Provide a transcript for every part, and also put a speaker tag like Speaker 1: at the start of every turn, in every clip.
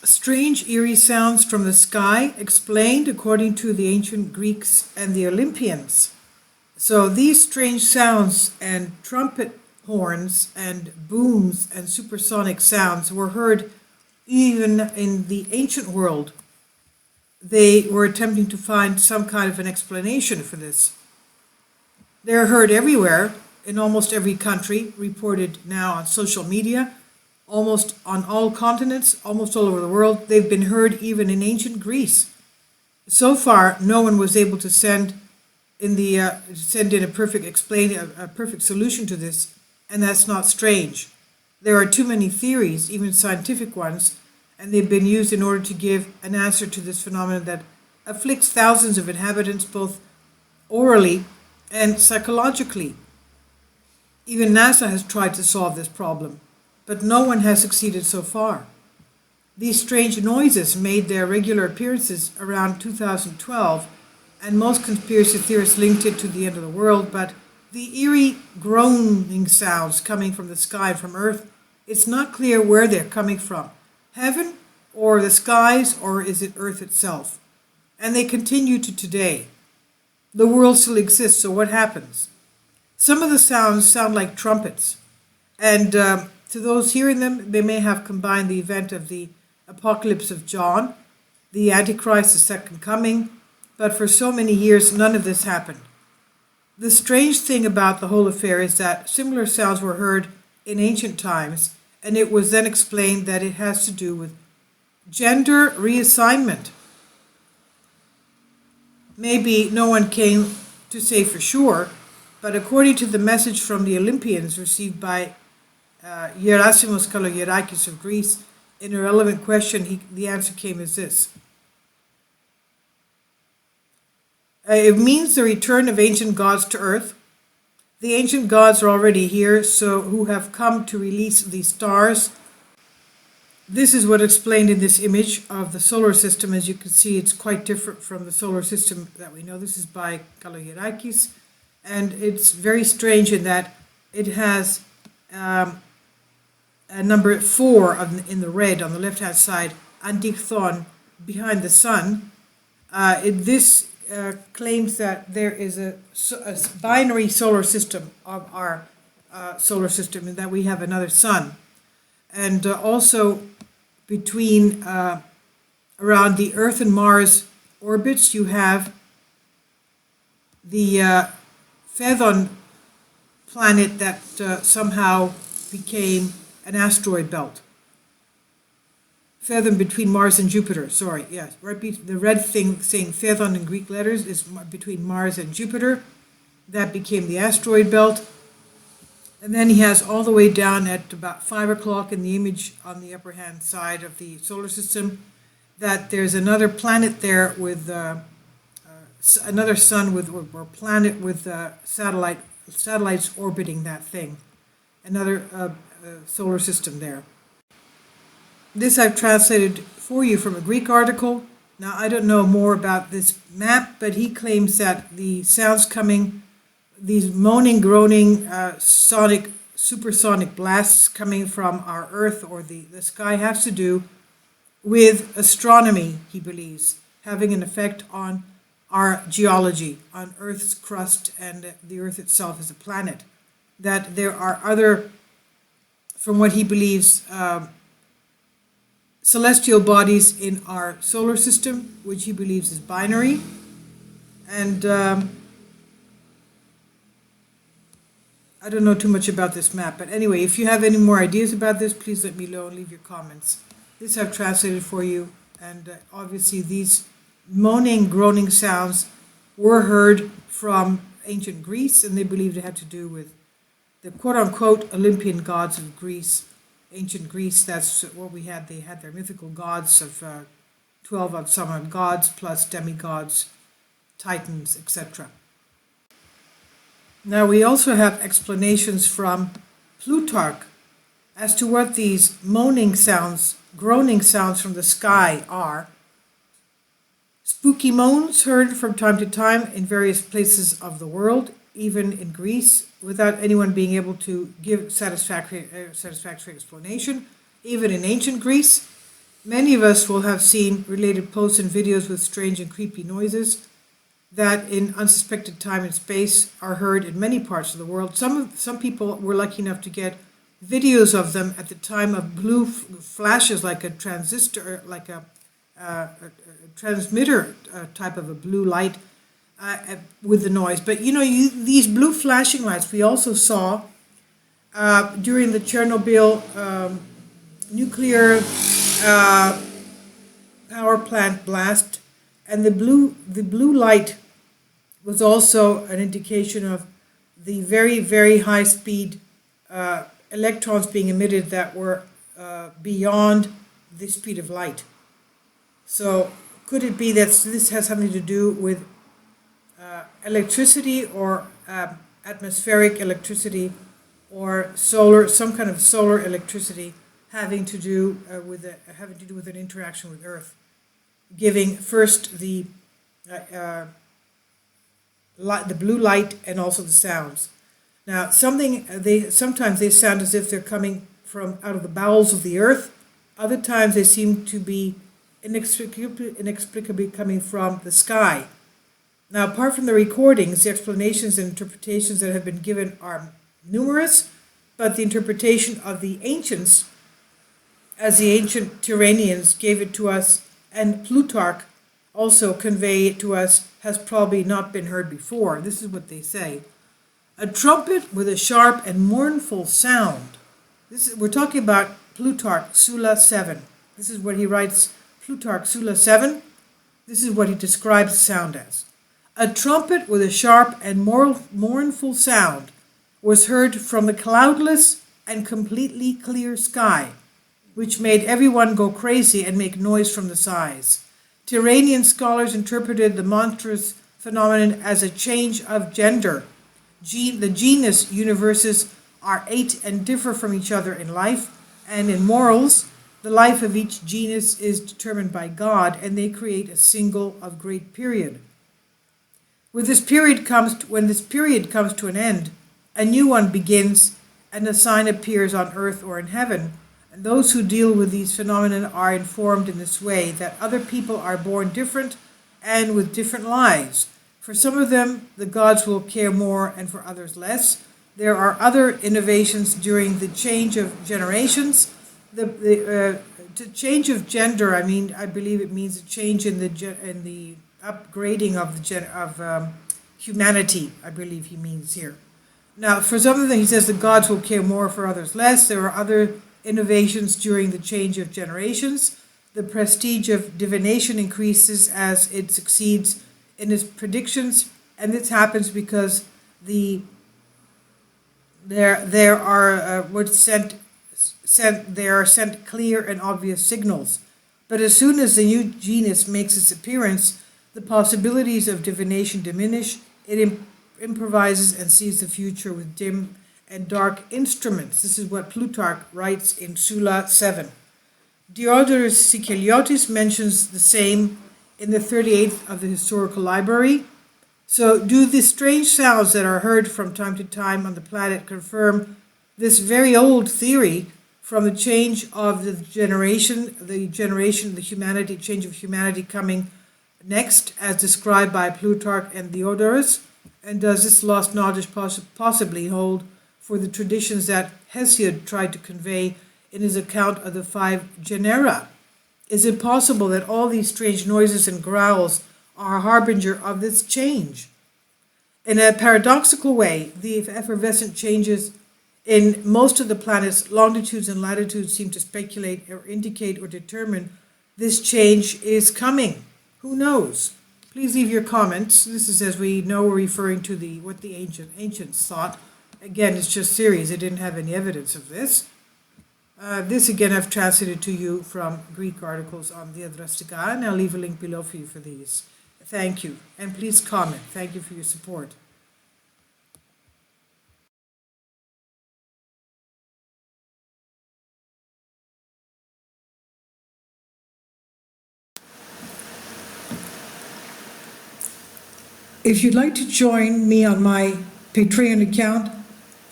Speaker 1: Strange, eerie sounds from the sky, explained according to the ancient Greeks and the Olympians. So these strange sounds and trumpet horns and booms and supersonic sounds were heard even in the ancient world. They were attempting to find some kind of an explanation for this. They're heard everywhere, in almost every country, reported now on social media, almost on all continents, almost all over the world. They've been heard even in ancient Greece. So far, no one was able to send in a perfect solution to this, and that's not strange. There are too many theories, even scientific ones, and they've been used in order to give an answer to this phenomenon that afflicts thousands of inhabitants both orally and psychologically. Even NASA has tried to solve this problem, but no one has succeeded so far. These strange noises made their regular appearances around 2012, and most conspiracy theorists linked it to the end of the world, but the eerie groaning sounds coming from the sky and from Earth, it's not clear where they're coming from. Heaven, or the skies, or is it Earth itself? And they continue to today. The world still exists, so what happens? Some of the sounds sound like trumpets, and to those hearing them, they may have combined the event of the apocalypse of John, the Antichrist, the second coming, but for so many years none of this happened. The strange thing about the whole affair is that similar sounds were heard in ancient times, and it was then explained that it has to do with gender reassignment. Maybe no one came to say for sure, but according to the message from the Olympians received by Gerasimos Kalogerakis of Greece, in a relevant question, the answer came as this. It means the return of ancient gods to Earth. The ancient gods are already here, so who have come to release the stars. This is what explained in this image of the solar system. As you can see, it's quite different from the solar system that we know. This is by Kalogerakis, and it's very strange in that it has a number 4 in the red on the left-hand side, Antichthon, behind the sun. This claims that there is a binary solar system of our solar system, and that we have another sun. And also between around the Earth and Mars orbits, you have the Phaethon planet that somehow became an asteroid belt. Phaethon between Mars and Jupiter, sorry, yes. The red thing saying Phaethon in Greek letters is between Mars and Jupiter. That became the asteroid belt. And then he has all the way down at about 5 o'clock in the image on the upper hand side of the solar system that there's another planet there with another sun with or planet with satellites orbiting that thing. Another solar system there. This I've translated for you from a Greek article. Now, I don't know more about this map, but he claims that the sounds coming, these moaning, groaning, supersonic blasts coming from our Earth or the sky have to do with astronomy, he believes, having an effect on our geology, on Earth's crust and the Earth itself as a planet. That there are other, from what he believes, celestial bodies in our solar system, which he believes is binary. And I don't know too much about this map, but anyway, if you have any more ideas about this, please let me know and leave your comments. This I've translated for you, and obviously these moaning, groaning sounds were heard from ancient Greece, and they believed it had to do with the quote-unquote Olympian gods of Greece. Ancient Greece, that's what we had. They had their mythical gods of 12 of some gods plus demigods, titans, etc. Now we also have explanations from Plutarch as to what these moaning sounds, groaning sounds from the sky are. Spooky moans heard from time to time in various places of the world, even in Greece, without anyone being able to give satisfactory explanation, even in ancient Greece. Many of us will have seen related posts and videos with strange and creepy noises that in unsuspected time and space are heard in many parts of the world. Some people were lucky enough to get videos of them at the time of blue flashes, like a transistor, like a transmitter type of a blue light with the noise. But these blue flashing lights we also saw during the Chernobyl nuclear power plant blast, and the blue light was also an indication of the very, very high speed electrons being emitted that were beyond the speed of light. So could it be that this has something to do with electricity, or atmospheric electricity, or some kind of solar electricity having to do with an interaction with Earth, giving first the blue light and also the sounds. Now, sometimes they sound as if they're coming from out of the bowels of the Earth. Other times they seem to be inexplicably coming from the sky. Now, apart from the recordings, the explanations and interpretations that have been given are numerous, but the interpretation of the ancients, as the ancient Tyrrhenians gave it to us, and Plutarch also convey it to us, has probably not been heard before. This is what they say. A trumpet with a sharp and mournful sound. We're talking about Plutarch, Sula 7. This is what he writes, Plutarch, Sula 7. This is what he describes the sound as. A trumpet with a sharp and mournful sound was heard from the cloudless and completely clear sky, which made everyone go crazy and make noise from the sides. Tyrrhenian scholars interpreted the monstrous phenomenon as a change of gender. The genus universes are 8 and differ from each other in life, and in morals, the life of each genus is determined by God, and they create a single of great period. When this period comes to an end, a new one begins, and a sign appears on earth or in heaven. And those who deal with these phenomena are informed in this way, that other people are born different and with different lives. For some of them, the gods will care more, and for others less. There are other innovations during the change of generations. The change of gender, I believe it means a change in the upgrading of humanity, I believe he means here. Now, for some of them, he says the gods will care more, for others less. There are other innovations during the change of generations. The prestige of divination increases as it succeeds in its predictions, and this happens because there are sent clear and obvious signals. But as soon as the new genus makes its appearance, the possibilities of divination diminish. It improvises and sees the future with dim and dark instruments. This is what Plutarch writes in Sula 7. Diodorus Sikeliotis mentions the same in the 38th of the Historical Library. So do the strange sounds that are heard from time to time on the planet confirm this very old theory from the change of the humanity, change of humanity coming next, as described by Plutarch and Diodorus? And does this lost knowledge possibly hold for the traditions that Hesiod tried to convey in his account of the 5 genera? Is it possible that all these strange noises and growls are a harbinger of this change? In a paradoxical way, the effervescent changes in most of the planet's longitudes and latitudes seem to speculate or indicate or determine this change is coming. Who knows? Please leave your comments. This is, as we know, referring to what the ancients thought. Again, it's just theories. They didn't have any evidence of this. This again I've translated to you from Greek articles on Diadrastica, and I'll leave a link below for you for these. Thank you, and please comment. Thank you for your support. If you'd like to join me on my Patreon account,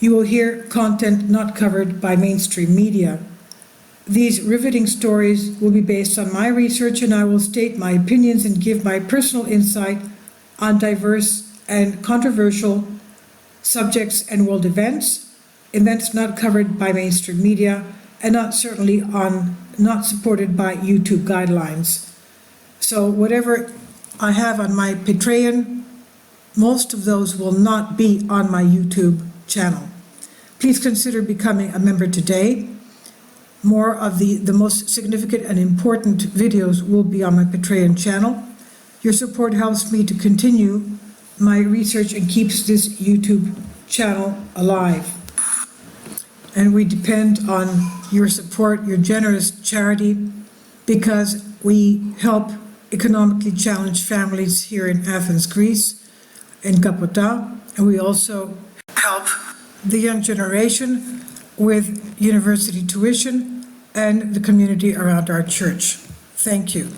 Speaker 1: you will hear content not covered by mainstream media. These riveting stories will be based on my research, and I will state my opinions and give my personal insight on diverse and controversial subjects and world events not covered by mainstream media, and not supported by YouTube guidelines. So whatever I have on my Patreon, most of those will not be on my YouTube channel. Please consider becoming a member today. More of the most significant and important videos will be on my Patreon channel. Your support helps me to continue my research and keeps this YouTube channel alive. And we depend on your support, your generous charity, because we help economically challenged families here in Athens, Greece, in Kapota, and we also help the young generation with university tuition and the community around our church. Thank you.